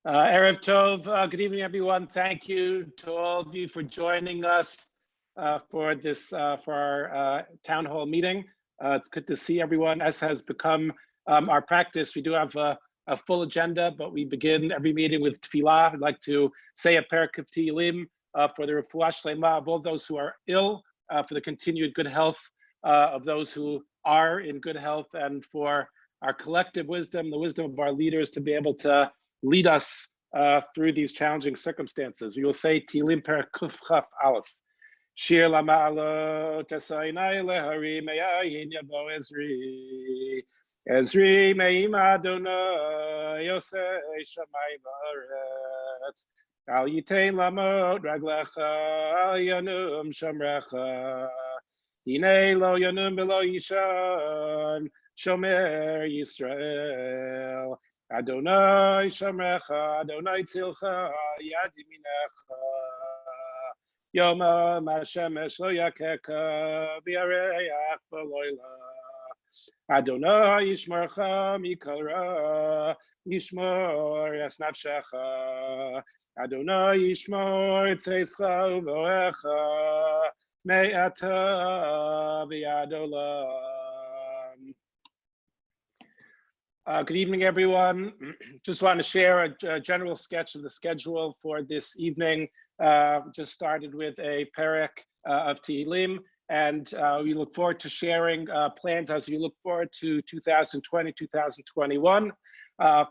Erev Tov, good evening, everyone. Thank you to all of you for joining us for our town hall meeting. It's good to see everyone. As has become our practice, we do have a full agenda, but we begin every meeting with tefillah. I'd like to say a parak of Tehillim for the refuah shlema of all those who are ill, for the continued good health of those who are in good health, and for our collective wisdom, the wisdom of our leaders to be able to lead us through these challenging circumstances. We will say Tehillim Perek Kuf Chaf Aleph. Shir Lama'alo Tesainai Lehari Me'ayin Yavo Ezri. Ezri Me'im Adonai Yosei Shamai V'aretz. Al Yitein Lamot Raglecha Al Yanum Shamrecha. Hinei Lo Yanum B'lo Yishan Shomer Yisrael. Adonai Shamrecha, Adonai Tzilcha, Yad Yaminecha. Yoma Mashemesh Lo Yakeka, V'yareach V'loila. Adonai Yishmercha Mikol Ra, Yishmor Es Nafshecha. Adonai Yishmor Tzeitzcha U'voecha, Me'ata V'yad Olam. Good evening, everyone. Just want to share a general sketch of the schedule for this evening. Just started with a parak of Tehillim, and we look forward to sharing plans as we look forward to 2020, 2021,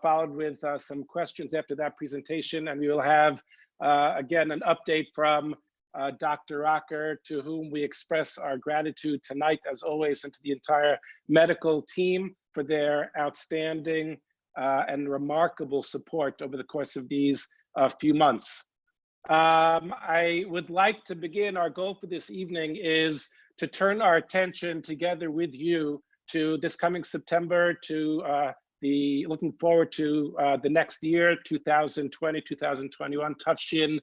followed with some questions after that presentation. And we will have, again, an update from Dr. Rocker, to whom we express our gratitude tonight, as always, and to the entire medical team for their outstanding and remarkable support over the course of these few months. I would like to begin. Our goal for this evening is to turn our attention together with you to this coming September, to looking forward to the next year, 2020, 2021, Tafshin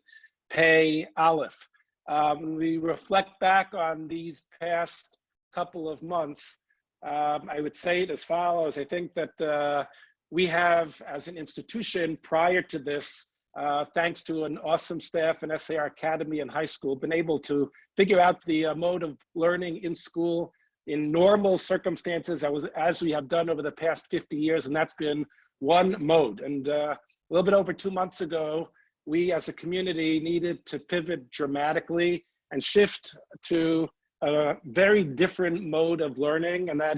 Pei Aleph. When we reflect back on these past couple of months, I would say it as follows. I think that we have, as an institution prior to this, thanks to an awesome staff in SAR Academy and high school, been able to figure out the mode of learning in school in normal circumstances, as we have done over the past 50 years, and that's been one mode. And a little bit over 2 months ago, we as a community needed to pivot dramatically and shift to a very different mode of learning, and that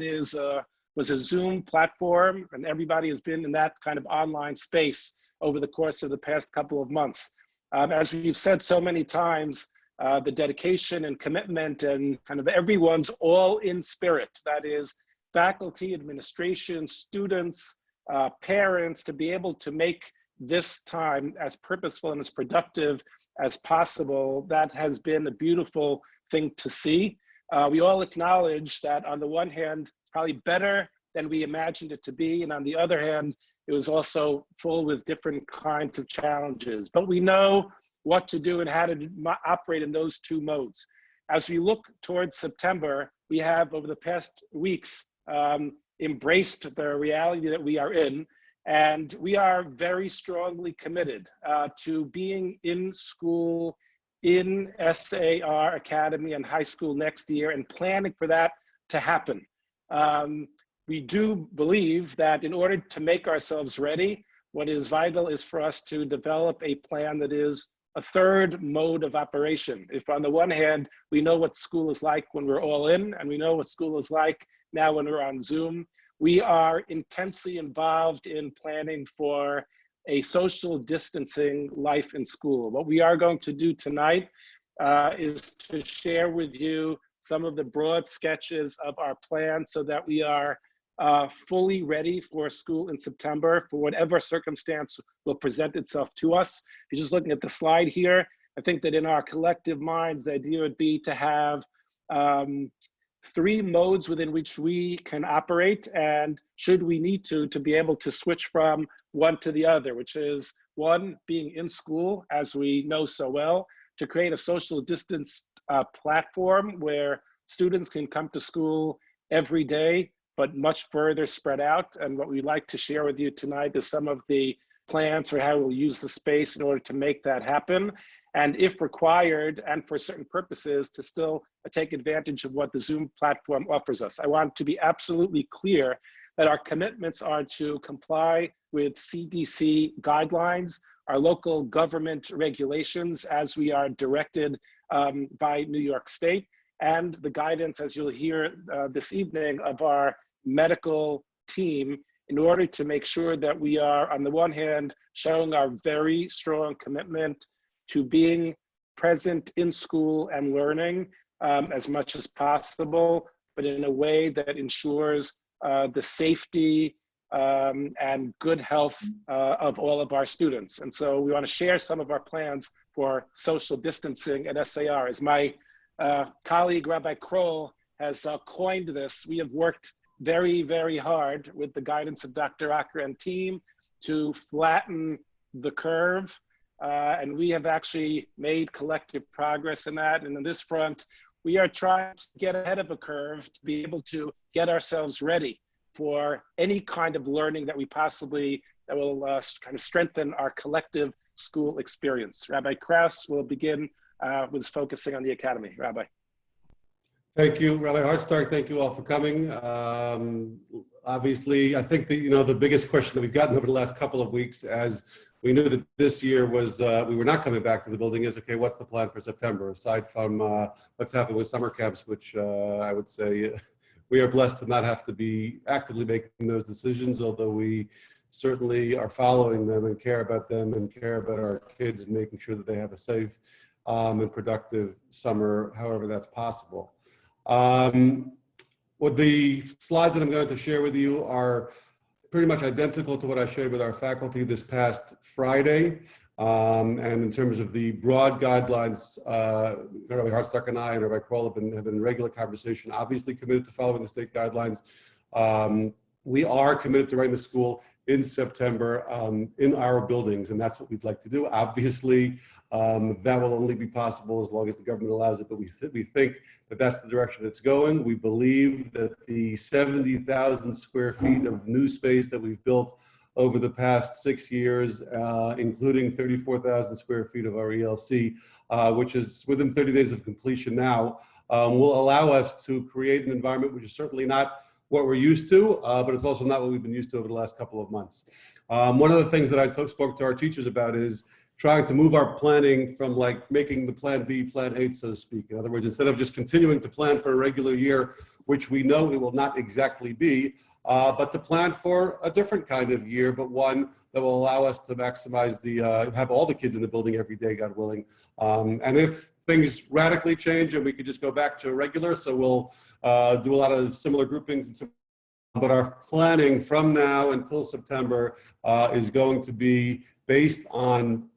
was a Zoom platform, and everybody has been in that kind of online space over the course of the past couple of months. As we've said so many times, the dedication and commitment and kind of everyone's all in spirit, that is faculty, administration, students, parents, to be able to make this time as purposeful and as productive as possible, that has been a beautiful thing to see. We all acknowledge that on the one hand, probably better than we imagined it to be, and on the other hand, it was also full with different kinds of challenges. But we know what to do and how to operate in those two modes. As we look towards September, we have over the past weeks embraced the reality that we are in, and we are very strongly committed to being in school in SAR Academy and high school next year and planning for that to happen. We do believe that in order to make ourselves ready, what is vital is for us to develop a plan that is a third mode of operation. If on the one hand, we know what school is like when we're all in, and we know what school is like now when we're on Zoom, we are intensely involved in planning for a social distancing life in school. What we are going to do tonight is to share with you some of the broad sketches of our plan so that we are fully ready for school in September for whatever circumstance will present itself to us. If you're just looking at the slide here, I think that in our collective minds, the idea would be to have 3 modes within which we can operate, and should we need to be able to switch from one to the other, which is one, being in school, as we know so well, to create a social distance platform where students can come to school every day, but much further spread out. And what we'd like to share with you tonight is some of the plans for how we'll use the space in order to make that happen. And if required, and for certain purposes, to still take advantage of what the Zoom platform offers us. I want to be absolutely clear that our commitments are to comply with CDC guidelines, our local government regulations as we are directed by New York State, and the guidance, as you'll hear this evening, of our medical team, in order to make sure that we are, on the one hand, showing our very strong commitment to being present in school and learning as much as possible, but in a way that ensures the safety and good health of all of our students. And so we want to share some of our plans for social distancing at SAR. As my colleague, Rabbi Kroll, has coined this, we have worked very, very hard with the guidance of Dr. Acker and team to flatten the curve. And we have actually made collective progress in that. And on this front, we are trying to get ahead of a curve to be able to get ourselves ready for any kind of learning that we possibly, that will kind of strengthen our collective school experience. Rabbi Krauss will begin with focusing on the academy. Rabbi. Thank you, Rabbi Hartstark. Thank you all for coming. Obviously, I think that, the biggest question that we've gotten over the last couple of weeks, as we knew that this year was, we were not coming back to the building, is, okay, what's the plan for September, aside from what's happened with summer camps, which I would say we are blessed to not have to be actively making those decisions, although we certainly are following them and care about them and care about our kids and making sure that they have a safe and productive summer, however that's possible. What the slides that I'm going to share with you are pretty much identical to what I shared with our faculty this past Friday. And in terms of the broad guidelines, Rabbi Hartstark and I and Rabbi Kroll have been in regular conversation, obviously committed to following the state guidelines. We are committed to running the school in September in our buildings, and that's what we'd like to do. Obviously, that will only be possible as long as the government allows it, but we think that that's the direction it's going. We believe that the 70,000 square feet of new space that we've built over the past 6 years, including 34,000 square feet of our ELC, which is within 30 days of completion now, will allow us to create an environment which is certainly not what we're used to, but it's also not what we've been used to over the last couple of months. One of the things that I spoke to our teachers about is trying to move our planning from like making the plan B, plan A, so to speak. In other words, instead of just continuing to plan for a regular year, which we know it will not exactly be, but to plan for a different kind of year, but one that will allow us to maximize the, have all the kids in the building every day, God willing. And if things radically change and we could just go back to regular, so we'll do a lot of similar groupings and but our planning from now until September is going to be based on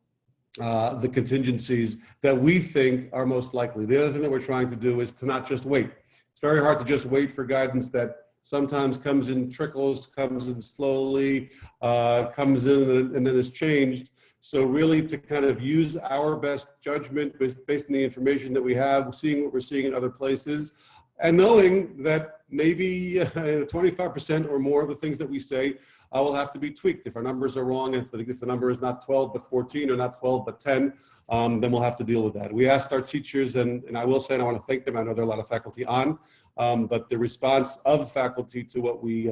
the contingencies that we think are most likely. The other thing that we're trying to do is to not just wait. It's very hard to just wait for guidance that sometimes comes in trickles, comes in slowly, comes in and then is changed. So really to kind of use our best judgment based on the information that we have, seeing what we're seeing in other places, and knowing that maybe 25% or more of the things that we say will have to be tweaked. If our numbers are wrong, if the number is not 12 but 14 or not 12 but 10, then we'll have to deal with that. We asked our teachers, and I will say, and I want to thank them, I know there are a lot of faculty on, but the response of faculty to what we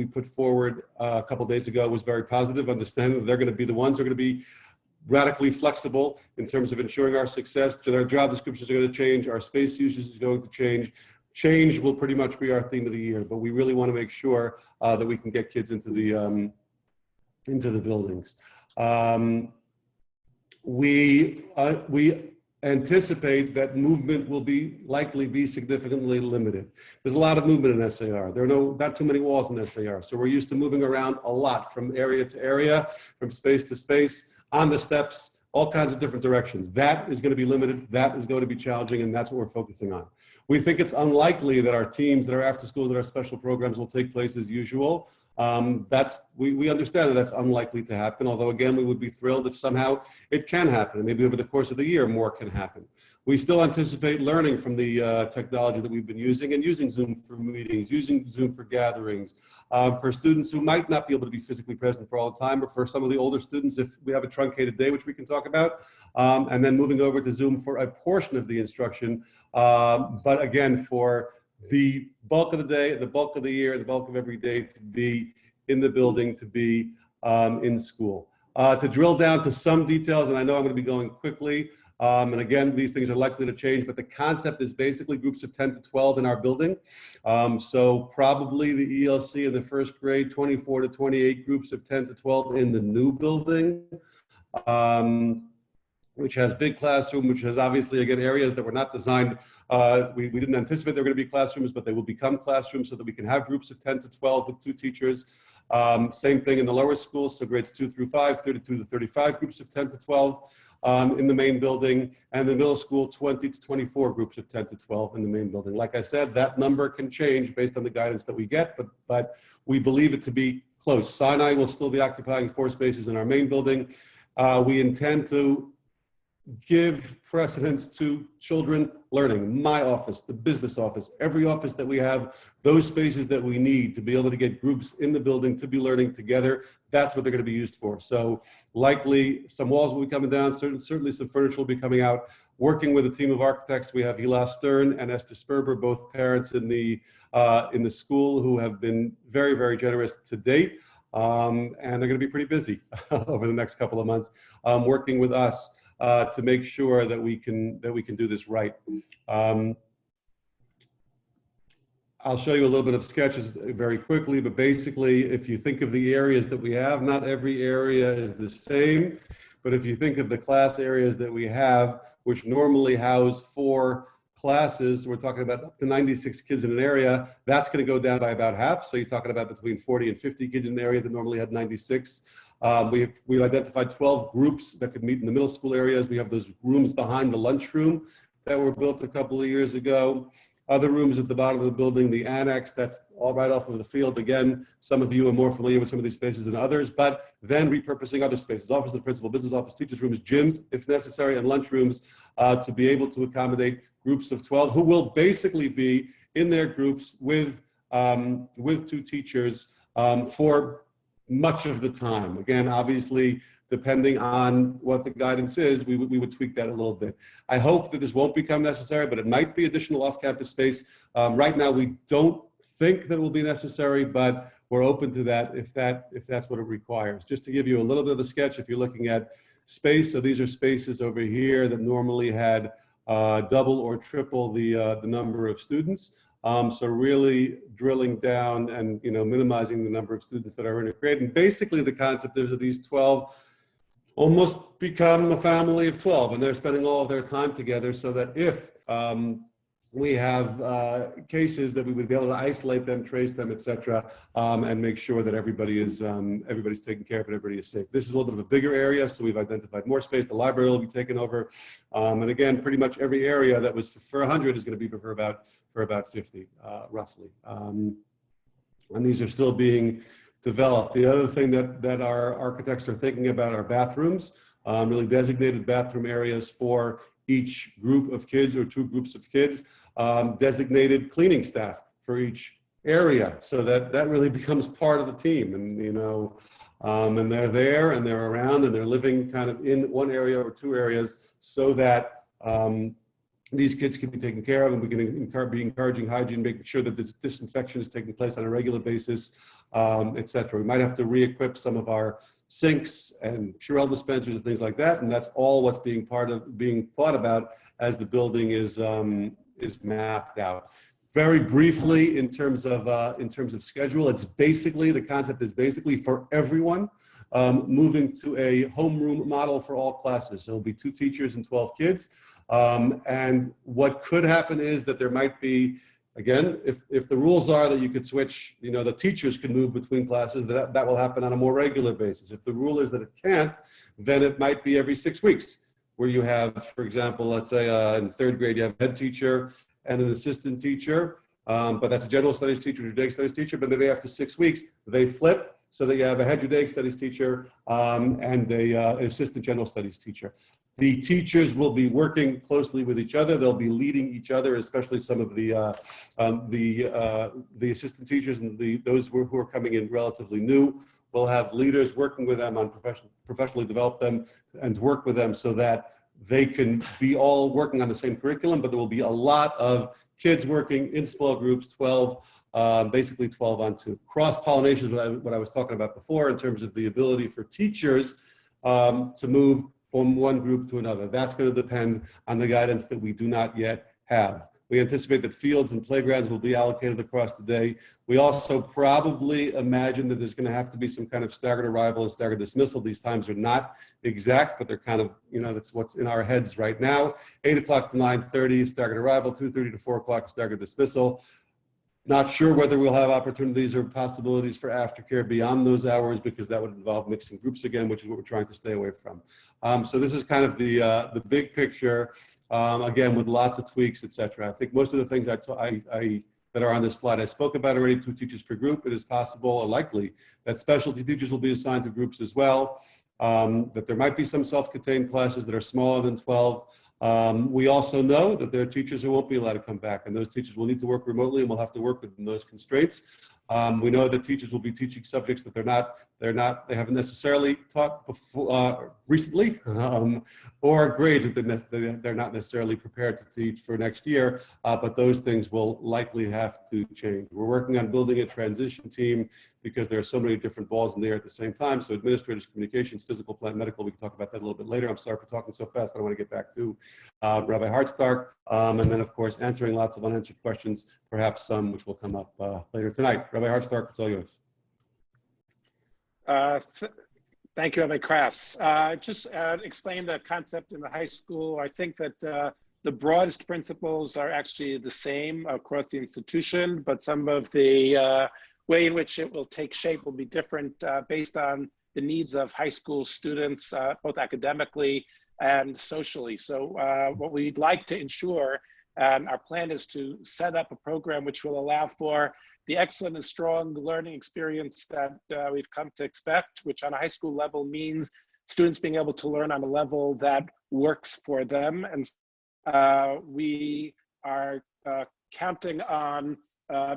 put forward a couple days ago was very positive, understanding that they're going to be the ones who are going to be radically flexible in terms of ensuring our success. Their job descriptions are going to change, our space usage is going to change. Change will pretty much be our theme of the year, but we really want to make sure that we can get kids into the buildings. We anticipate that movement will likely be significantly limited. There's a lot of movement in SAR. There are not too many walls in SAR, so we're used to moving around a lot from area to area, from space to space, on the steps, all kinds of different directions. That is going to be limited, that is going to be challenging, and that's what we're focusing on. We think it's unlikely that our teams, that our after school, that our special programs will take place as usual. We understand that that's unlikely to happen, although again, we would be thrilled if somehow it can happen. And maybe over the course of the year, more can happen. We still anticipate learning from the technology that we've been using and using Zoom for meetings, using Zoom for gatherings, for students who might not be able to be physically present for all the time, or for some of the older students if we have a truncated day, which we can talk about, and then moving over to Zoom for a portion of the instruction. But again, for the bulk of the day, the bulk of the year, the bulk of every day to be in the building, to be in school. To drill down to some details, and I know I'm going to be going quickly, and again, these things are likely to change, but the concept is basically groups of 10 to 12 in our building. So probably the ELC in the first grade, 24 to 28 groups of 10 to 12 in the new building. Which has big classroom, which has obviously, again, areas that were not designed. We didn't anticipate there were going to be classrooms, but they will become classrooms so that we can have groups of 10 to 12 with 2 teachers. Same thing in the lower schools, so grades 2 through 5, 32 to 35 groups of 10 to 12 in the main building, and the middle school, 20 to 24 groups of 10 to 12 in the main building. Like I said, that number can change based on the guidance that we get, but we believe it to be close. Sinai will still be occupying 4 spaces in our main building. We intend to give precedence to children learning. My office, the business office, every office that we have, those spaces that we need to be able to get groups in the building to be learning together, that's what they're going to be used for. So likely some walls will be coming down, certainly some furniture will be coming out. Working with a team of architects, we have Hila Stern and Esther Sperber, both parents in the school, who have been very, very generous to date. And they're going to be pretty busy over the next couple of months, working with us to make sure that we can do this right. I'll show you a little bit of sketches very quickly, but basically, if you think of the areas that we have, not every area is the same, but if you think of the class areas that we have, which normally house 4 classes, we're talking about up to 96 kids in an area, that's going to go down by about half. So you're talking about between 40 and 50 kids in an area that normally had 96. We've identified 12 groups that could meet in the middle school areas. We have those rooms behind the lunchroom that were built a couple of years ago. Other rooms at the bottom of the building, the annex, that's all right off of the field. Again, some of you are more familiar with some of these spaces than others, but then repurposing other spaces, office of the principal, business office, teachers' rooms, gyms, if necessary, and lunchrooms to be able to accommodate groups of 12 who will basically be in their groups with 2 teachers for much of the time. Again, obviously, depending on what the guidance is, we would tweak that a little bit. I hope that this won't become necessary, but it might be additional off-campus space. Right now, we don't think that it will be necessary, but we're open to that if that's what it requires. Just to give you a little bit of a sketch, if you're looking at space, so these are spaces over here that normally had double or triple the number of students. So really drilling down and minimizing the number of students that are in a grade. And basically the concept is that these 12 almost become a family of 12, and they're spending all of their time together, so that if we have cases, that we would be able to isolate them, trace them, etc., and make sure that everybody's taken care of and everybody is safe. This is a little bit of a bigger area, so we've identified more space. The library will be taken over, and again, pretty much every area that was for 100 is going to be for about 50, roughly. And these are still being developed. The other thing that our architects are thinking about are bathrooms, really designated bathroom areas for each group of kids or 2 groups of kids, designated cleaning staff for each area, so that really becomes part of the team. And and they're there and they're around and they're living kind of in one area or 2 areas, so that these kids can be taken care of, and we can be encouraging hygiene, making sure that this disinfection is taking place on a regular basis, etc. We might have to re-equip some of our sinks and Purell dispensers and things like that, and that's all what's being thought about as the building is mapped out. Very briefly, in terms of schedule, it's basically, the concept is basically for everyone moving to a homeroom model for all classes. So it'll be 2 teachers and 12 kids. And what could happen is that there might be, again, if the rules are that you could switch, the teachers can move between classes, that will happen on a more regular basis. If the rule is that it can't, then it might be every 6 weeks, where you have, for example, let's say in 3rd grade, you have a head teacher and an assistant teacher. but that's a general studies teacher, Judaic studies teacher, but maybe after 6 weeks, they flip so that you have a head Judaic studies teacher and a assistant general studies teacher. The teachers will be working closely with each other. They'll be leading each other, especially some of the assistant teachers and those who are coming in relatively new. We'll have leaders working with them on professionally develop them and work with them so that they can be all working on the same curriculum, but there will be a lot of kids working in small groups, 12, basically 12 on 2. Cross-pollination is what I was talking about before in terms of the ability for teachers to move from one group to another. That's going to depend on the guidance that we do not yet have. We anticipate that fields and playgrounds will be allocated across the day. We also probably imagine that there's going to have to be some kind of staggered arrival and staggered dismissal. These times are not exact, but they're kind of, that's what's in our heads right now. 8 o'clock to 9:30, staggered arrival, 2:30 to 4 o'clock, staggered dismissal. Not sure whether we'll have opportunities or possibilities for aftercare beyond those hours, because that would involve mixing groups again, which is what we're trying to stay away from. So this is kind of the big picture, again, with lots of tweaks, etc. I think most of the things that are on this slide I spoke about already. 2 teachers per group. It is possible or likely that specialty teachers will be assigned to groups as well, that there might be some self-contained classes that are smaller than 12. We also know that there are teachers who won't be allowed to come back, and those teachers will need to work remotely and will have to work within those constraints. We know that teachers will be teaching subjects that they haven't necessarily taught before, recently, or grades that they're not necessarily prepared to teach for next year, but those things will likely have to change. We're working on building a transition team because there are so many different balls in the air at the same time. So administrators, communications, physical, plant, medical, we can talk about that a little bit later. I'm sorry for talking so fast, but I want to get back to Rabbi Hartstark, and then of course answering lots of unanswered questions, perhaps some which will come up later tonight. Rabbi Hartstark, it's all yours. Thank you, Rabbi Kras. Just explain the concept in the high school. I think that the broadest principles are actually the same across the institution, but some of the way in which it will take shape will be different based on the needs of high school students, both academically and socially. So what we'd like to ensure, and our plan is to set up a program which will allow for the excellent and strong learning experience that we've come to expect, which on a high school level means students being able to learn on a level that works for them. And we are counting on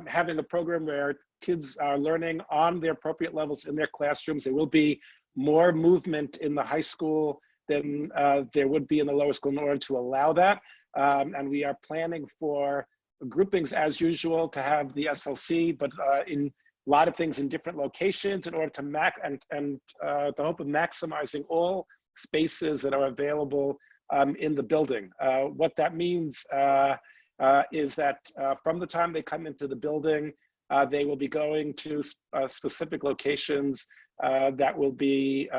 having a program where kids are learning on their appropriate levels in their classrooms. There will be more movement in the high school than there would be in the lower school in order to allow that. And we are planning for groupings as usual to have the SLC, but in a lot of things in different locations in order to the hope of maximizing all spaces that are available in the building. What that means is that from the time they come into the building, they will be going to specific locations that will be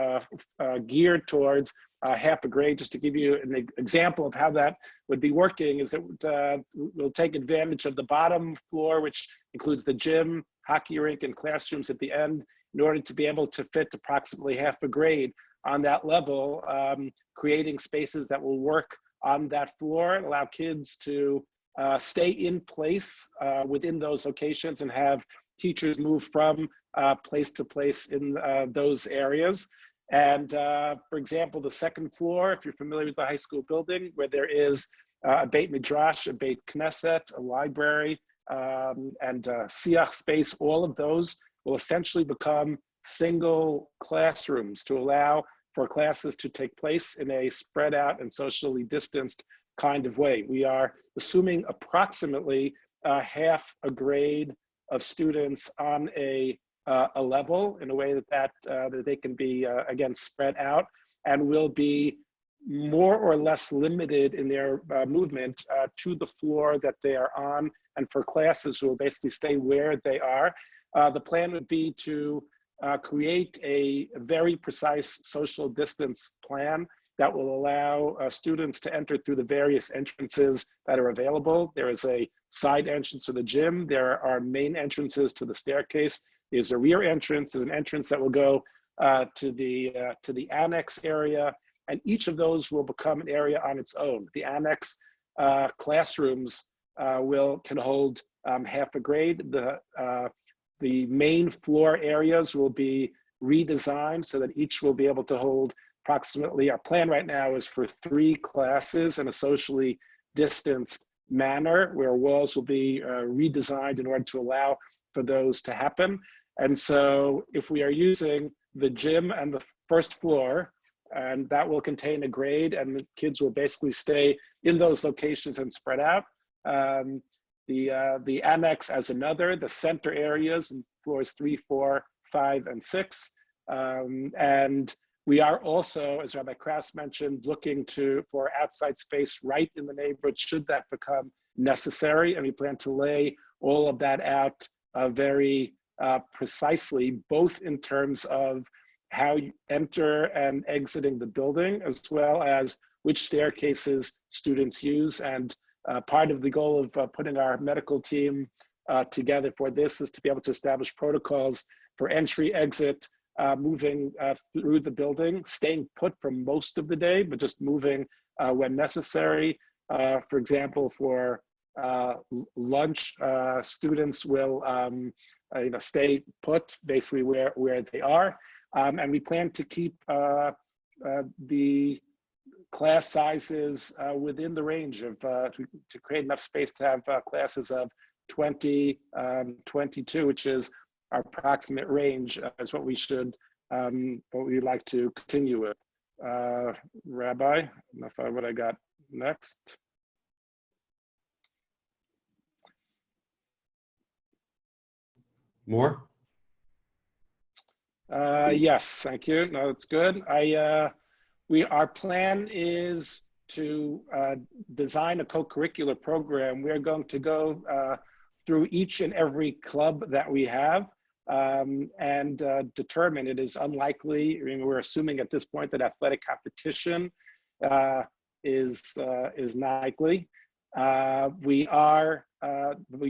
geared towards half a grade. Just to give you an example of how that would be working is that we'll take advantage of the bottom floor, which includes the gym, hockey rink, and classrooms at the end, in order to be able to fit approximately half a grade on that level, creating spaces that will work on that floor and allow kids to stay in place within those locations and have teachers move from place to place in those areas. And for example, the second floor, if you're familiar with the high school building, where there is a Beit Midrash, a Beit Knesset, a library, and a Siach space, all of those will essentially become single classrooms to allow for classes to take place in a spread out and socially distanced kind of way. We are assuming approximately half a grade of students on a level in a way that they can be, again, spread out, and will be more or less limited in their movement to the floor that they are on, and for classes who will basically stay where they are. The plan would be to create a very precise social distance plan that will allow students to enter through the various entrances that are available. There is a side entrance to the gym. There are main entrances to the staircase. There's a rear entrance. There's an entrance that will go to the annex area, and each of those will become an area on its own. The annex classrooms can hold half a grade. The main floor areas will be redesigned so that each will be able to hold approximately, our plan right now is for 3 classes in a socially distanced manner, where walls will be redesigned in order to allow for those to happen. And so if we are using the gym and the first floor, and that will contain a grade, and the kids will basically stay in those locations and spread out. The annex as another, the center areas in floors 3, 4, 5, and 6. And we are also, as Rabbi Krauss mentioned, looking for outside space right in the neighborhood should that become necessary. And we plan to lay all of that out very precisely, both in terms of how you enter and exiting the building, as well as which staircases students use. And part of the goal of putting our medical team together for this is to be able to establish protocols for entry, exit, moving through the building, staying put for most of the day, but just moving when necessary. For example, for lunch, students will stay put basically where they are. And we plan to keep the class sizes within the range of, to create enough space to have classes of 20, 22, which is our approximate range, is what we should, what we'd like to continue with. Rabbi, I don't know what I got next. More? Yes, thank you. No, it's good. Our plan is to design a co-curricular program. We're going to go through each and every club that we have and determine. It is unlikely, I mean, we're assuming at this point that athletic competition is not likely. We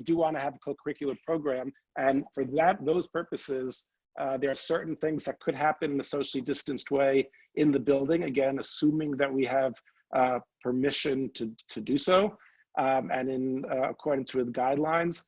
do want to have a co-curricular program, and for those purposes, there are certain things that could happen in a socially distanced way in the building, again, assuming that we have permission to do so, and in accordance with guidelines.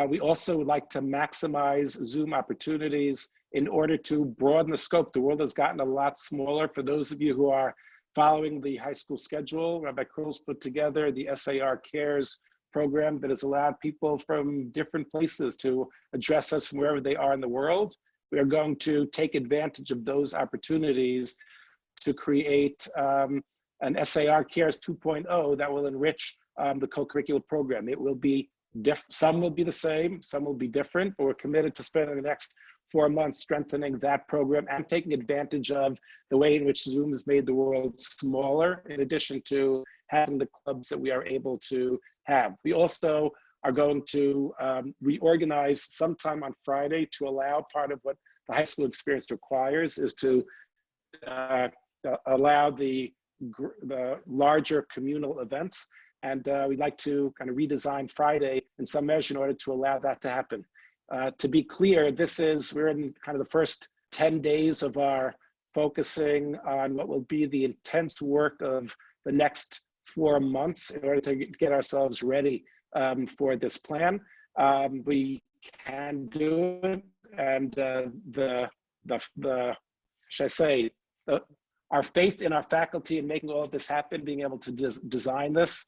We also would like to maximize Zoom opportunities in order to broaden the scope. The world has gotten a lot smaller. For those of you who are following the high school schedule, Rabbi Krul's put together the SAR Cares program that has allowed people from different places to address us from wherever they are in the world. We are going to take advantage of those opportunities to create an SAR Cares 2.0 that will enrich the co-curricular program. It will be some will be the same, some will be different, but we're committed to spending the next 4 months strengthening that program and taking advantage of the way in which Zoom has made the world smaller, in addition to having the clubs that we are able to have. We also are going to reorganize sometime on Friday to allow part of what the high school experience requires is to allow the larger communal events. And we'd like to kind of redesign Friday in some measure in order to allow that to happen. To be clear, we're in kind of the first 10 days of our focusing on what will be the intense work of the next 4 months in order to get ourselves ready for this plan. We can do it, and our faith in our faculty in making all of this happen, being able to design this,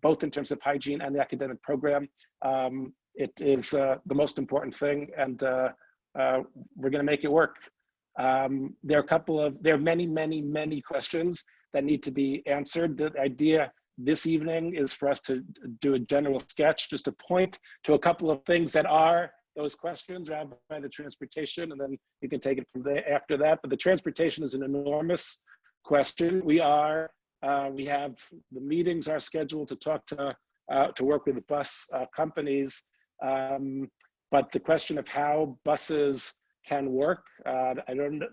both in terms of hygiene and the academic program, it is the most important thing, and we're going to make it work. There are many questions that need to be answered. The idea this evening is for us to do a general sketch, just to point to a couple of things that are those questions around the transportation, and then you can take it from there after that. But the transportation is an enormous question. We have the meetings are scheduled to talk to work with the bus companies, but the question of how buses can work, I don't,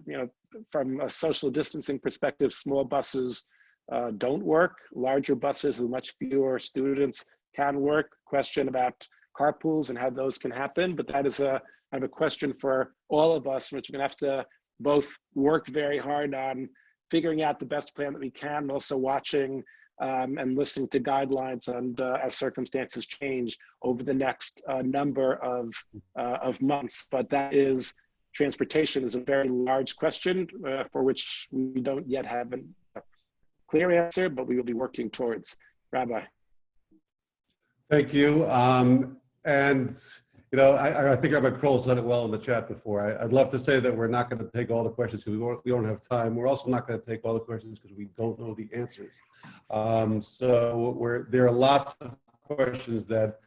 from a social distancing perspective, small buses don't work. Larger buses with much fewer students can work. Question about carpools and how those can happen, but that is kind of a question for all of us, which we're gonna have to both work very hard on figuring out the best plan that we can, and also watching and listening to guidelines and as circumstances change over the next number of months. But that is, transportation is a very large question for which we don't yet have a clear answer, but we will be working towards. Rabbi. Thank you. And you know, I think Rabbi Kroll said it well in the chat before. I'd love to say that we're not going to take all the questions because we don't have time. We're also not going to take all the questions because we don't know the answers. So there are lots of questions that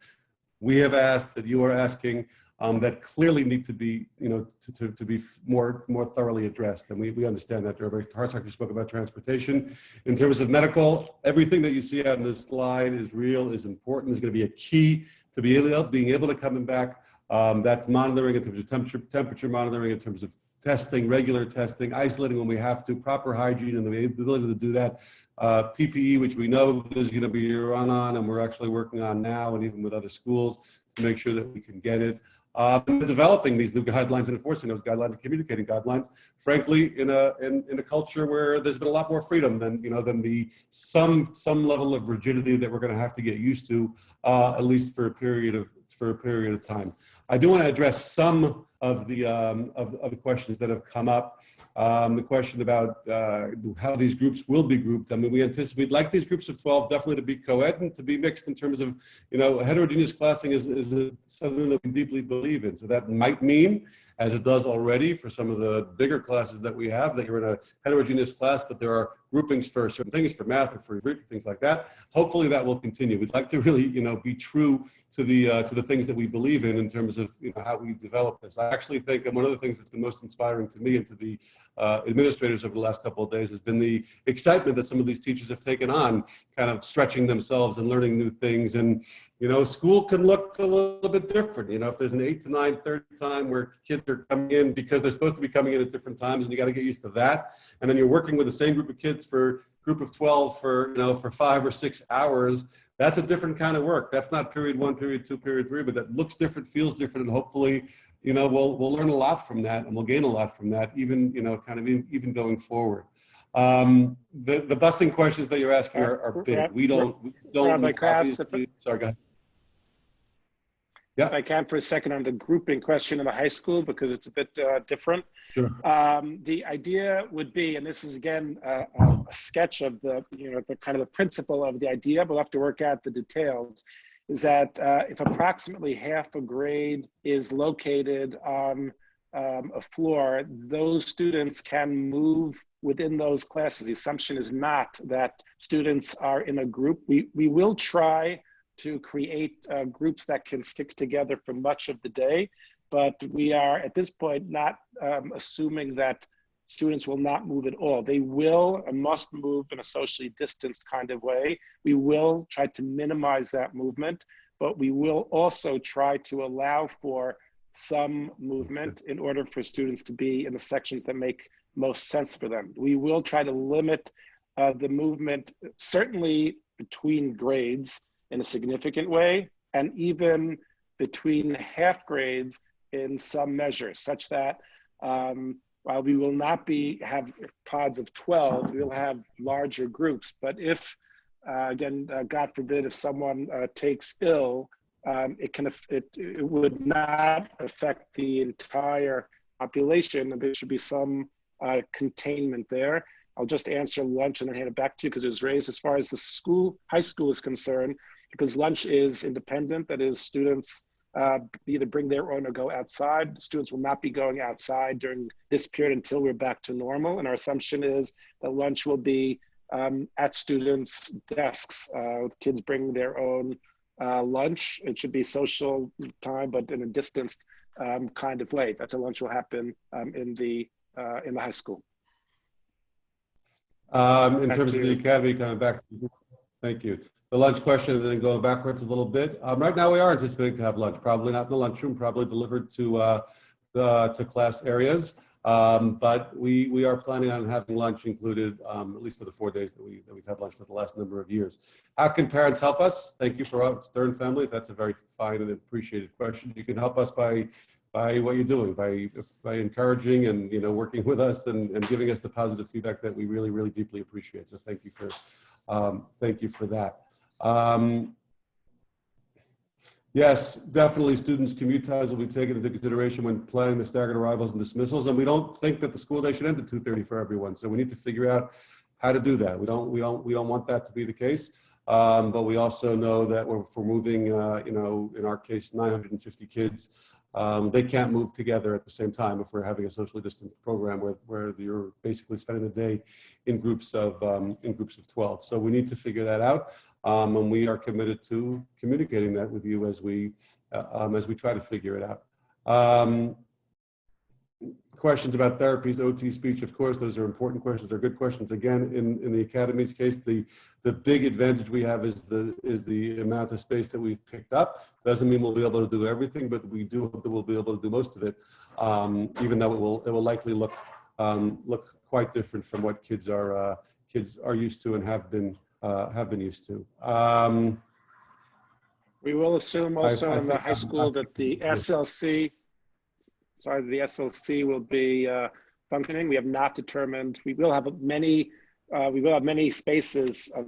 we have asked, that you are asking, that clearly need to be, you know, to be more thoroughly addressed. And we understand that. Rabbi Hartzak spoke about transportation. In terms of medical, everything that you see on this slide is real, is important, is going to be a key to being able to come back. That's monitoring in terms of temperature monitoring, in terms of testing, regular testing, isolating when we have to, proper hygiene and the ability to do that. PPE, which we know there's going to be a run on, and we're actually working on now, and even with other schools to make sure that we can get it. Developing these new guidelines and enforcing those guidelines and communicating guidelines, frankly, in a culture where there's been a lot more freedom than, you know, than some level of rigidity that we're going to have to get used to, at least for a period of time. I do want to address some of the questions that have come up. The question about how these groups will be grouped. I mean, we anticipate, like these groups of 12, definitely to be co-ed and to be mixed in terms of, you know, heterogeneous classing is something that we deeply believe in. So that might mean, as it does already for some of the bigger classes that we have, that you're in a heterogeneous class, but there are groupings for certain things, for math or for things like that. Hopefully that will continue. We'd like to really, you know, be true to the things that we believe in terms of, you know, how we develop this. I actually think, and one of the things that's been most inspiring to me and to the administrators over the last couple of days has been the excitement that some of these teachers have taken on, kind of stretching themselves and learning new things. And, you know, school can look a little bit different. You know, if there's an 8 to 9:30 time where kids are coming in because they're supposed to be coming in at different times, and you got to get used to that. And then you're working with the same group of kids for group of 12 for, you know, for 5 or 6 hours. That's a different kind of work. That's not period 1, period 2, period 3, but that looks different, feels different, and hopefully, you know, we'll learn a lot from that, and we'll gain a lot from that, even, you know, kind of even going forward. The busing questions that you're asking are big. We don't obviously, sorry, go ahead. Yeah. If I can for a second on the grouping question in the high school, because it's a bit different. Sure. The idea would be, and this is again a sketch of the, you know, the kind of the principle of the idea, but we'll have to work out the details, is that if approximately half a grade is located on a floor, those students can move within those classes. The assumption is not that students are in a group. We will try to create groups that can stick together for much of the day, but we are at this point not assuming that students will not move at all. They will and must move in a socially distanced kind of way. We will try to minimize that movement, but we will also try to allow for some movement in order for students to be in the sections that make most sense for them. We will try to limit the movement, certainly between grades, in a significant way, and even between half grades in some measure, such that while we will not have pods of 12, we'll have larger groups. But if, again, God forbid, if someone takes ill, it would not affect the entire population, and there should be some containment there. I'll just answer lunch and then hand it back to you because it was raised as far as the high school is concerned, because lunch is independent. That is, students either bring their own or go outside. Students will not be going outside during this period until we're back to normal. And our assumption is that lunch will be at students' desks. Kids bring their own lunch. It should be social time, but in a distanced kind of way. That's how lunch will happen in the high school. In terms of the academy, coming back, thank you. The lunch question, and then going backwards a little bit. Right now, we are anticipating to have lunch, probably not in the lunchroom, probably delivered to class areas. But we are planning on having lunch included, at least for the 4 days that we've had lunch for the last number of years. How can parents help us? Thank you for our Stern family. That's a very fine and appreciated question. You can help us by by what you're doing, by encouraging and working with us and giving us the positive feedback that we really, really deeply appreciate. So thank you for that. Yes, definitely students' commute times will be taken into consideration when planning the staggered arrivals and dismissals, and we don't think that the school day should end at 2:30 for everyone. So we need to figure out how to do that. We don't want that to be the case, but we also know that if we're moving, in our case, 950 kids, they can't move together at the same time if we're having a socially distanced program where you're basically spending the day in groups of 12. So we need to figure that out. And we are committed to communicating that with you as we try to figure it out. Questions about therapies, OT, speech, of course, those are important questions. They're good questions. Again, in the Academy's case, the big advantage we have is the amount of space that we've picked up. Doesn't mean we'll be able to do everything, but we do hope that we'll be able to do most of it, even though it will likely look quite different from what kids are used to and have been used to. We will assume also in the high school that the SLC will be functioning. We have not determined. We will have many spaces of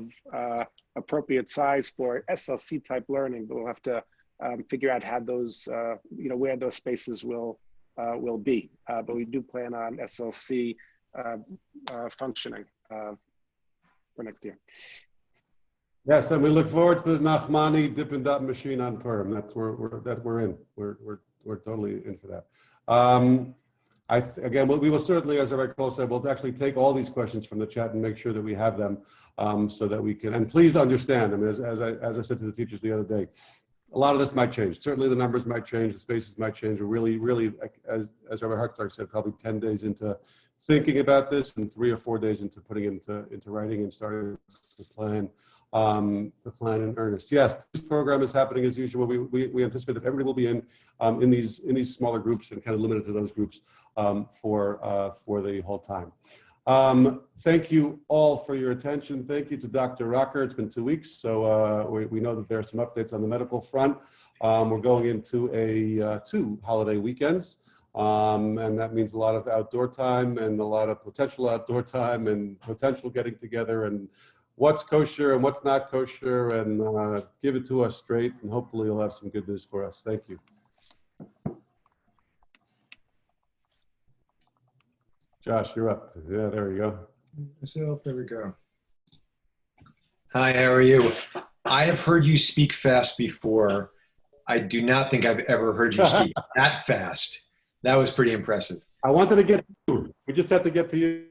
appropriate size for SLC type learning, but we'll have to figure out how those, where those spaces will be. But we do plan on SLC functioning for next year. Yes, and we look forward to the Nachmani Dippin' Dot machine on Purim. That's where we're in. We're totally in for that. Again, we will certainly, as Rabbi Cole said, we'll actually take all these questions from the chat and make sure that we have them, so that we can. And please understand. I mean, as I said to the teachers the other day, a lot of this might change. Certainly, the numbers might change, the spaces might change. We're really, as Rabbi Hartog said, probably 10 days into thinking about this, and 3 or 4 days into putting it into writing and starting to plan. The plan in earnest. Yes, this program is happening as usual. We anticipate that everybody will be in these smaller groups and kind of limited to those groups for the whole time. Thank you all for your attention. Thank you to Dr. Rocker. It's been 2 weeks, so we know that there are some updates on the medical front. We're going into 2 holiday weekends, and that means a lot of outdoor time and a lot of potential outdoor time and potential getting together and what's kosher and what's not kosher, and give it to us straight, and hopefully you'll have some good news for us. Thank you. Josh, you're up. Yeah, there you go. Myself, there we go. Hi, how are you? I have heard you speak fast before. I do not think I've ever heard you speak that fast. That was pretty impressive. I wanted to get to you. We just have to get to you.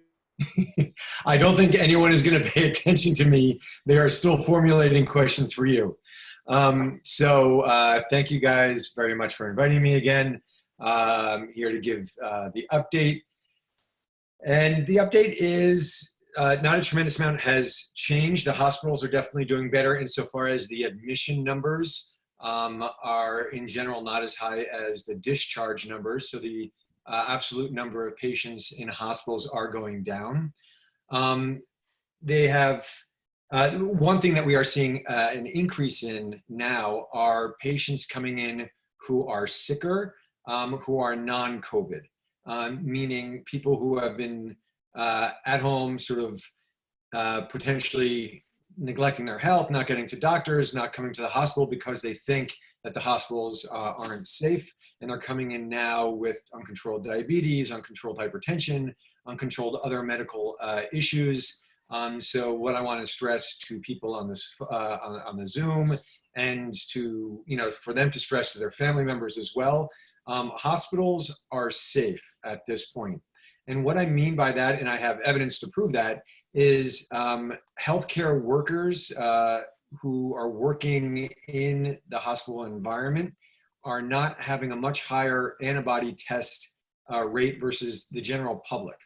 I don't think anyone is going to pay attention to me. They are still formulating questions for you. So thank you guys very much for inviting me again. I'm here to give the update. And the update is not a tremendous amount has changed. The hospitals are definitely doing better insofar as the admission numbers are in general not as high as the discharge numbers. So the absolute number of patients in hospitals are going down. They have, one thing that we are seeing an increase in now are patients coming in who are sicker, who are non-COVID, meaning people who have been at home sort of potentially neglecting their health, not getting to doctors, not coming to the hospital because they think that the hospitals aren't safe, and they're coming in now with uncontrolled diabetes, uncontrolled hypertension, uncontrolled other medical issues. So what I want to stress to people on this on the Zoom, and to for them to stress to their family members as well, hospitals are safe at this point. And what I mean by that, and I have evidence to prove that, is healthcare workers who are working in the hospital environment are not having a much higher antibody test rate versus the general public.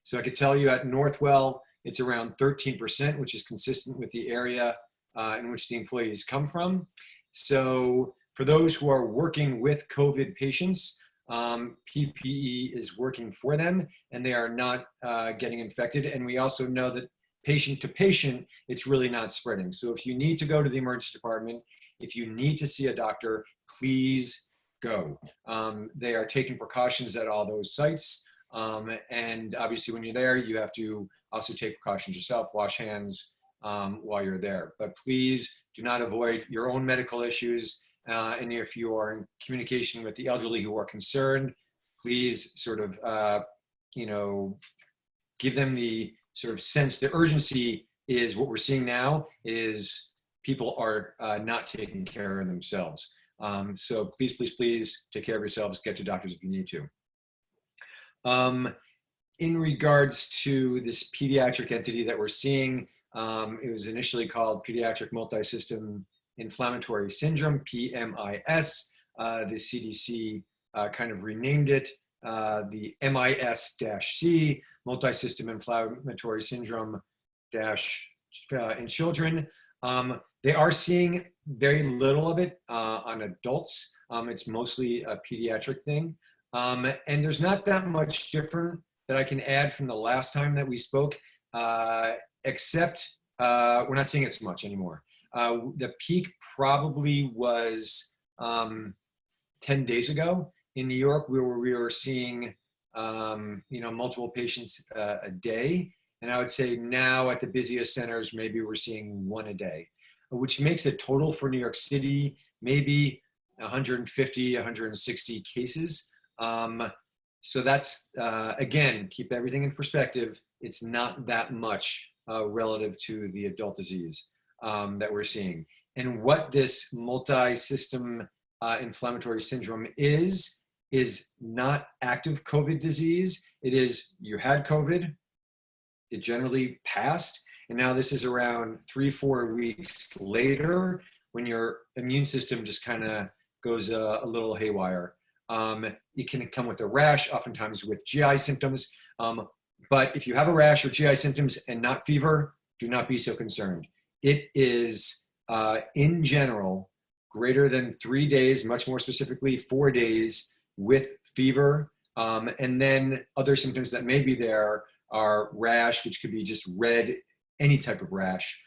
So I could tell you at Northwell, it's around 13%, which is consistent with the area in which the employees come from. So for those who are working with COVID patients, PPE is working for them, and they are not getting infected. And we also know that patient to patient, it's really not spreading. So if you need to go to the emergency department, if you need to see a doctor, please go. They are taking precautions at all those sites. And obviously when you're there, you have to also take precautions yourself, wash hands while you're there. But please do not avoid your own medical issues. And if you are in communication with the elderly who are concerned, please sort of, give them the sort of sense, the urgency is what we're seeing now is people are not taking care of themselves. So please, please, please take care of yourselves, get to doctors if you need to. In regards to this pediatric entity that we're seeing, it was initially called Pediatric Multisystem Inflammatory Syndrome, PMIS. The CDC kind of renamed it the MIS-C, Multisystem Inflammatory Syndrome in children. They are seeing very little of it on adults. It's mostly a pediatric thing. And there's not that much different that I can add from the last time that we spoke, except we're not seeing it so much anymore. The peak probably was 10 days ago in New York, where we were seeing multiple patients a day. And I would say now at the busiest centers, maybe we're seeing one a day, which makes a total for New York City, maybe 150, 160 cases. So that's, again, keep everything in perspective. It's not that much relative to the adult disease that we're seeing. And what this multi-system inflammatory syndrome is not active COVID disease. It is, you had COVID, it generally passed, and now this is around 3-4 weeks later when your immune system just kind of goes a little haywire. It can come with a rash, oftentimes with GI symptoms. But if you have a rash or GI symptoms and not fever, do not be so concerned. It is, in general, greater than 3 days, much more specifically 4 days with fever. And then other symptoms that may be there are rash, which could be just red, any type of rash.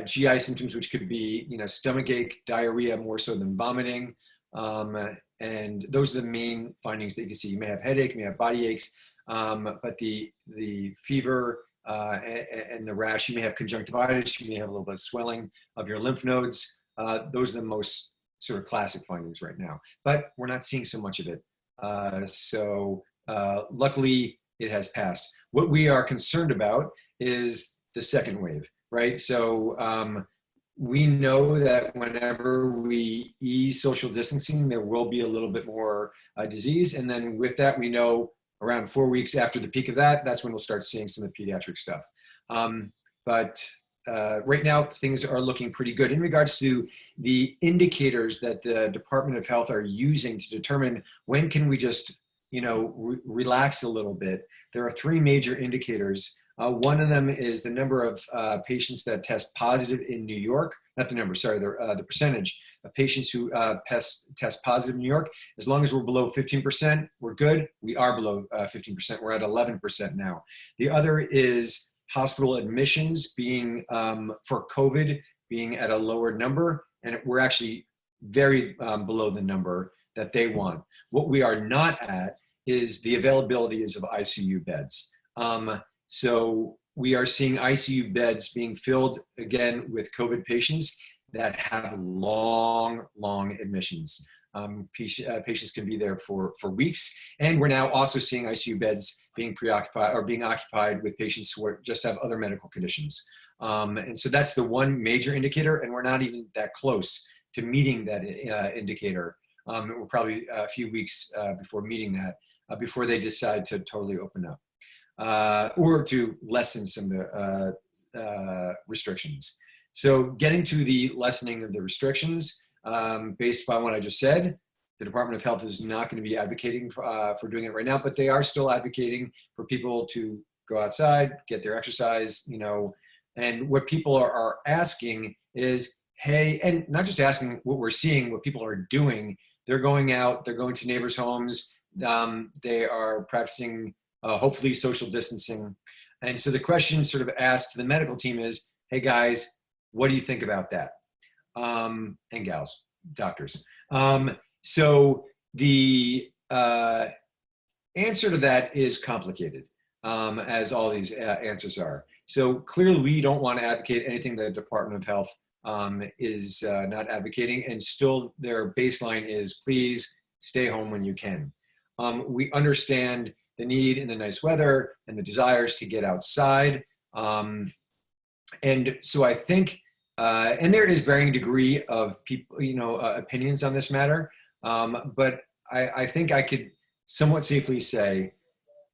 GI symptoms, which could be, stomach ache, diarrhea, more so than vomiting. And those are the main findings that you can see. You may have headache, you may have body aches, but the fever and the rash, you may have conjunctivitis, you may have a little bit of swelling of your lymph nodes. Those are the most sort of classic findings right now, but we're not seeing so much of it. Luckily, it has passed. What we are concerned about is the second wave, right? So we know that whenever we ease social distancing, there will be a little bit more disease. And then with that, we know around 4 weeks after the peak of that, that's when we'll start seeing some of the pediatric stuff. But right now, things are looking pretty good. In regards to the indicators that the Department of Health are using to determine when can we just, relax a little bit, there are 3 major indicators. One of them is the number of patients that test positive in New York, not the number, sorry, the percentage of patients who test positive in New York. As long as we're below 15%, we're good. We are below 15%. We're at 11% now. The other is hospital admissions being, for COVID, being at a lower number, and we're actually very below the number that they want. What we are not at is the availabilities of ICU beds. So we are seeing ICU beds being filled again with COVID patients that have long admissions. Patients can be there for weeks. And we're now also seeing ICU beds being occupied with patients who just have other medical conditions. And so that's the one major indicator, and we're not even that close to meeting that indicator. We're probably a few weeks before meeting that, before they decide to totally open up. Or to lessen some of the restrictions. So getting to the lessening of the restrictions, based on what I just said, the Department of Health is not going to be advocating for doing it right now, but they are still advocating for people to go outside, get their exercise, and what people are asking is, hey, and not just asking what we're seeing, what people are doing, they're going out, they're going to neighbors' homes, they are practicing hopefully social distancing. And so the question sort of asked to the medical team is, hey guys, what do you think about that? And gals, doctors. So the answer to that is complicated, as all these answers are. So clearly we don't want to advocate anything that the Department of Health is not advocating, and still their baseline is please stay home when you can. We understand the need in the nice weather and the desires to get outside. And so I think, and there is varying degree of people, opinions on this matter. But I think I could somewhat safely say,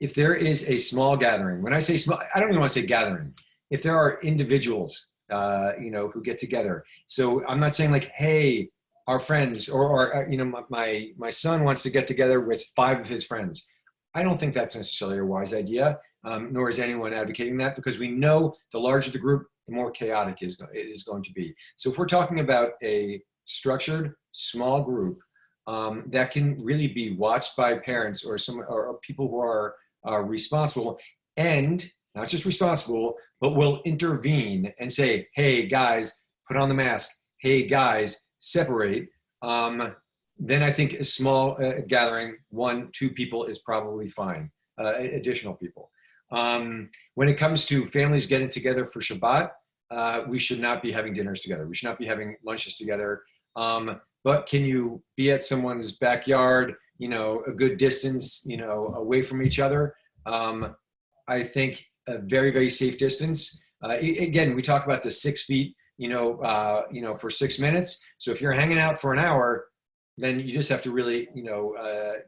if there is a small gathering, when I say small, I don't even want to say gathering. If there are individuals, who get together. So I'm not saying like, hey, our friends, or my son wants to get together with 5 of his friends. I don't think that's necessarily a wise idea, nor is anyone advocating that, because we know the larger the group, the more chaotic it is going to be. So if we're talking about a structured small group that can really be watched by parents or people who are responsible, and not just responsible, but will intervene and say, hey guys, put on the mask. Hey guys, separate. Then I think a small gathering, 1, 2 people is probably fine, additional people. When it comes to families getting together for Shabbat, we should not be having dinners together. We should not be having lunches together. But can you be at someone's backyard, a good distance, away from each other? I think a very, very safe distance. Again, we talk about the 6 feet, for 6 minutes. So if you're hanging out for an hour, then you just have to really,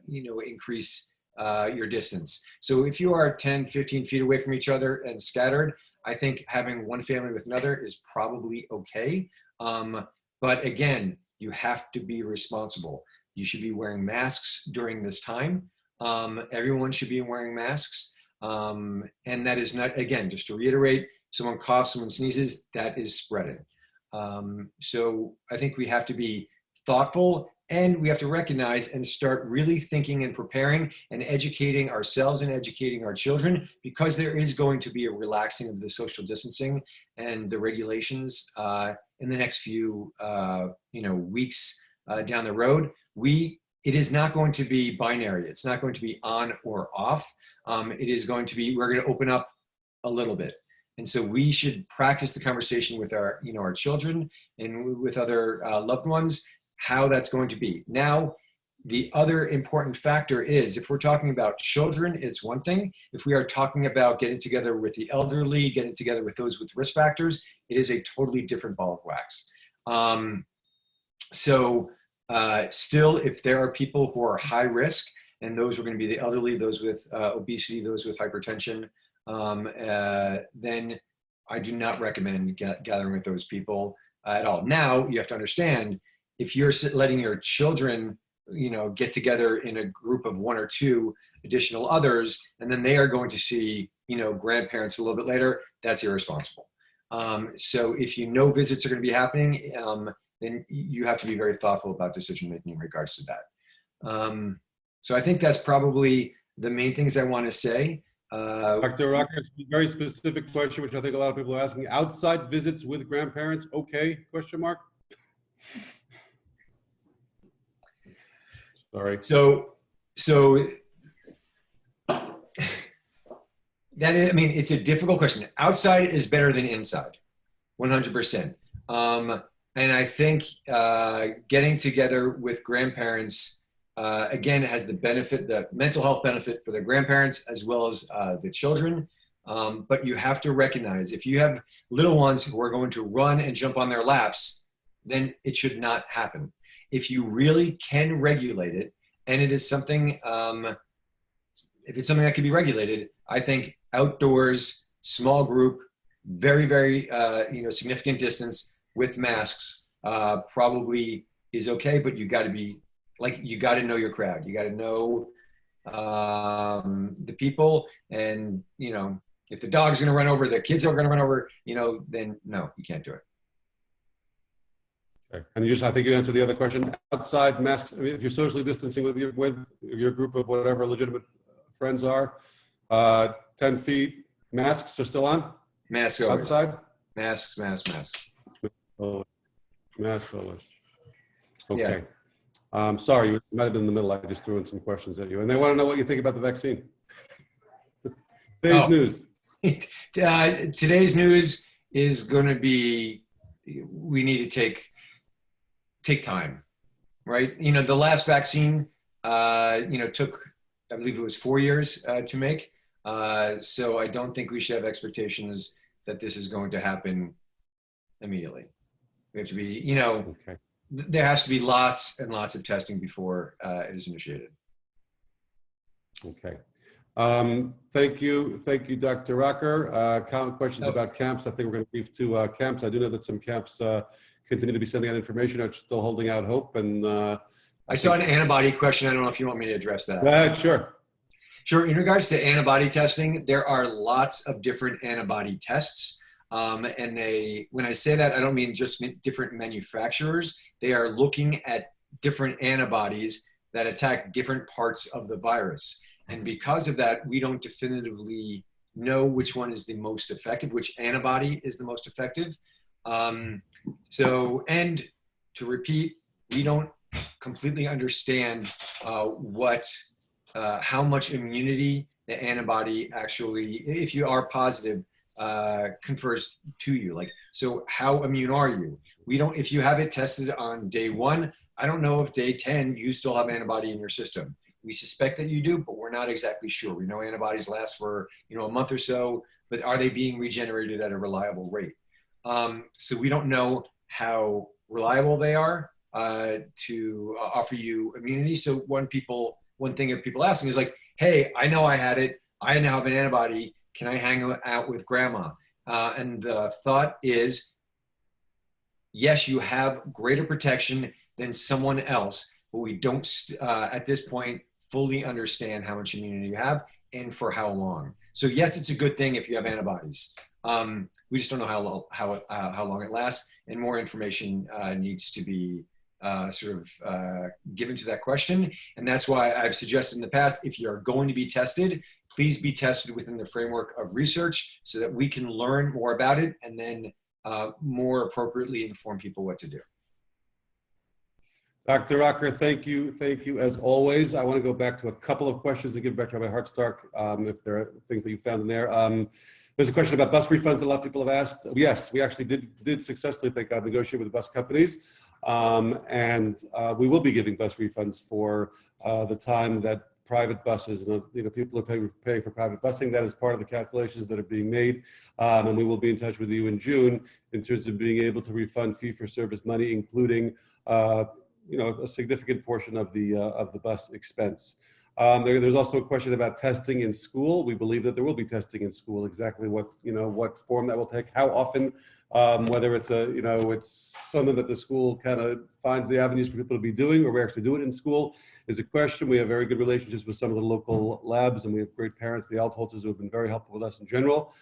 increase your distance. So if you are 10, 15 feet away from each other and scattered, I think having one family with another is probably okay. But again, you have to be responsible. You should be wearing masks during this time. Everyone should be wearing masks. And that is not, again, just to reiterate, someone coughs, someone sneezes, that is spreading. So I think we have to be thoughtful, and we have to recognize and start really thinking and preparing and educating ourselves and educating our children, because there is going to be a relaxing of the social distancing and the regulations in the next few weeks down the road. It is not going to be binary. It's not going to be on or off. It is going to be, we're going to open up a little bit. And so we should practice the conversation with our children and with other loved ones, how that's going to be. Now, the other important factor is, if we're talking about children, it's one thing. If we are talking about getting together with the elderly, getting together with those with risk factors, it is a totally different ball of wax. Still, if there are people who are high risk, and those are going to be the elderly, those with obesity, those with hypertension, then I do not recommend gathering with those people at all. Now, you have to understand, if you're letting your children, get together in a group of 1 or 2 additional others, and then they are going to see, grandparents a little bit later, that's irresponsible. So if visits are going to be happening, then you have to be very thoughtful about decision-making in regards to that. So I think that's probably the main things I want to say. Dr. Rocker, very specific question, which I think a lot of people are asking. Outside visits with grandparents, okay? Question mark. Sorry. So that is, it's a difficult question. Outside is better than inside, 100%. And I think getting together with grandparents, again, has the benefit, the mental health benefit for the grandparents as well as the children. But you have to recognize, if you have little ones who are going to run and jump on their laps, then it should not happen. If you really can regulate it, and it is something, if it's something that can be regulated, I think outdoors, small group, very, very, significant distance with masks probably is okay, but you got to be, you got to know your crowd. You got to know the people, and, if the dog's going to run over, the kids are going to run over, then no, you can't do it. Okay. And I think you answered the other question. Outside masks, if you're socially distancing with your group of whatever legitimate friends are, 10 feet, masks are still on? Masks always. Outside? Masks. Oh, masks always. Okay. Sorry, you might have been in the middle. I just threw in some questions at you. And they want to know what you think about the vaccine. Today's news. Today's news is going to be, we need to take time, right? You know, the last vaccine, took, I believe it was 4 years to make. So I don't think we should have expectations that this is going to happen immediately. We have to be, Okay. there has to be lots and lots of testing before it is initiated. Okay. Thank you, Dr. Rocker. Questions about camps. I think we're going to leave to camps. I do know that some camps continue to be sending out information. I'm still holding out hope. And I saw an antibody question. I don't know if you want me to address that. Sure. Sure. In regards to antibody testing, there are lots of different antibody tests. And when I say that, I don't mean just different manufacturers. They are looking at different antibodies that attack different parts of the virus. And because of that, we don't definitively know which one is the most effective, which antibody is the most effective. And to repeat, we don't completely understand how much immunity the antibody actually, if you are positive, confers to you. Like, so how immune are you? We don't, if you have it tested on day 1, I don't know if day 10 you still have antibody in your system. We suspect that you do, but we're not exactly sure. We know antibodies last for a month or so, but are they being regenerated at a reliable rate? So we don't know how reliable they are to offer you immunity. So one thing that people ask me is like, hey, I know I had it. I now have an antibody. Can I hang out with grandma? And the thought is, yes, you have greater protection than someone else, but we don't, at this point, fully understand how much immunity you have and for how long. So yes, it's a good thing if you have antibodies. We just don't know how long it lasts, and more information needs to be given to that question. And that's why I've suggested in the past, if you're going to be tested, please be tested within the framework of research so that we can learn more about it and then more appropriately inform people what to do. Dr. Rocker, thank you as always. I want to go back to a couple of questions to give back to Rabbi Hartstark, if there are things that you found in there. There's a question about bus refunds that a lot of people have asked. Yes, we actually did successfully, thank God, negotiate with the bus companies. And we will be giving bus refunds for the time that private buses, people are paying for private busing. That is part of the calculations that are being made. And we will be in touch with you in June in terms of being able to refund fee-for-service money, including a significant portion of the bus expense. There's also a question about testing in school. We believe that there will be testing in school. Exactly what form that will take, how often, whether it's it's something that the school kind of finds the avenues for people to be doing, or we actually do it in school, is a question. We have very good relationships with some of the local labs, and we have great parents, the Altholzers, who have been very helpful with us in general,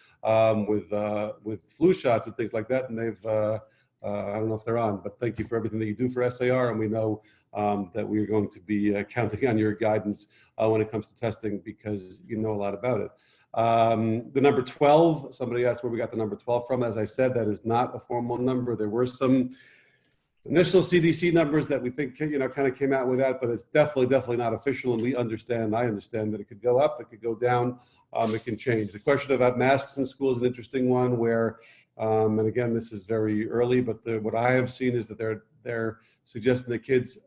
with flu shots and things like that. And they've I don't know if they're on, but thank you for everything that you do for SAR, and we know that we are going to be counting on your guidance when it comes to testing, because you know a lot about it. The number 12, somebody asked where we got the number 12 from. As I said, that is not a formal number. There were some initial CDC numbers that we think kind of came out with that, but it's definitely not official, and I understand that it could go up, it could go down, it can change. The question about masks in school is an interesting one, where and again, this is very early, but what I have seen is that they're suggesting that kids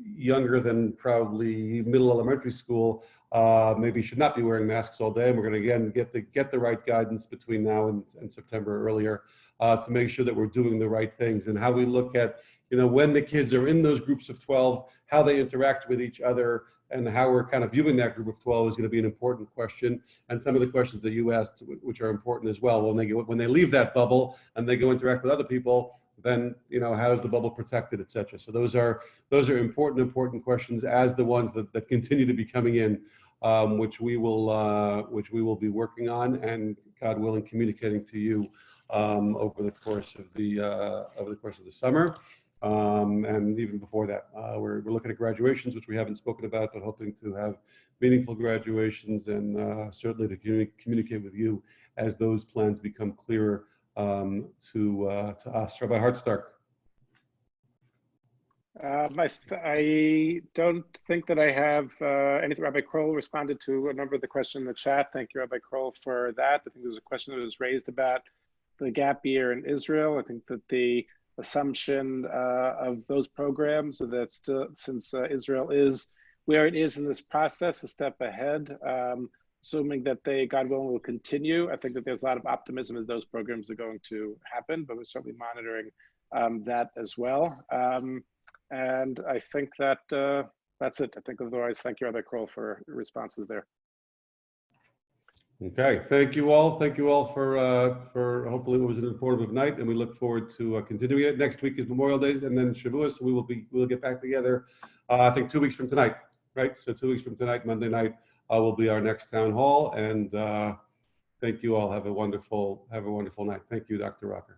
younger than probably middle elementary school maybe should not be wearing masks all day. And we're going to again get the right guidance between now and September earlier to make sure that we're doing the right things, and how we look at when the kids are in those groups of 12, how they interact with each other, and how we're kind of viewing that group of 12 is going to be an important question. And some of the questions that you asked, which are important as well, when they leave that bubble and they go interact with other people, then how is the bubble protected, etc. So those are important questions, as the ones that continue to be coming in, which we will be working on, and God willing, communicating to you over the course of the summer. And even before that, we're looking at graduations, which we haven't spoken about, but hoping to have meaningful graduations, and certainly to communicate with you as those plans become clearer to us. Rabbi Hartstark. I don't think that I have anything. Rabbi Kroll responded to a number of the questions in the chat. Thank you, Rabbi Kroll, for that. I think there was a question that was raised about the gap year in Israel. I think that the assumption of those programs, so that still, since Israel is where it is in this process, a step ahead, assuming that they, God willing, will continue. I think that there's a lot of optimism that those programs are going to happen, but we're certainly monitoring that as well. And I think that that's it. I think otherwise, thank you, Rabbi Kroll, for responses there. Okay, thank you all. Thank you all for hopefully it was an informative night, and we look forward to continuing it. Next week is Memorial Day, and then Shavuos. So we'll get back together. I think 2 weeks from tonight, right? So 2 weeks from tonight, Monday night, will be our next town hall. And thank you all. Have a wonderful night. Thank you, Dr. Rocker.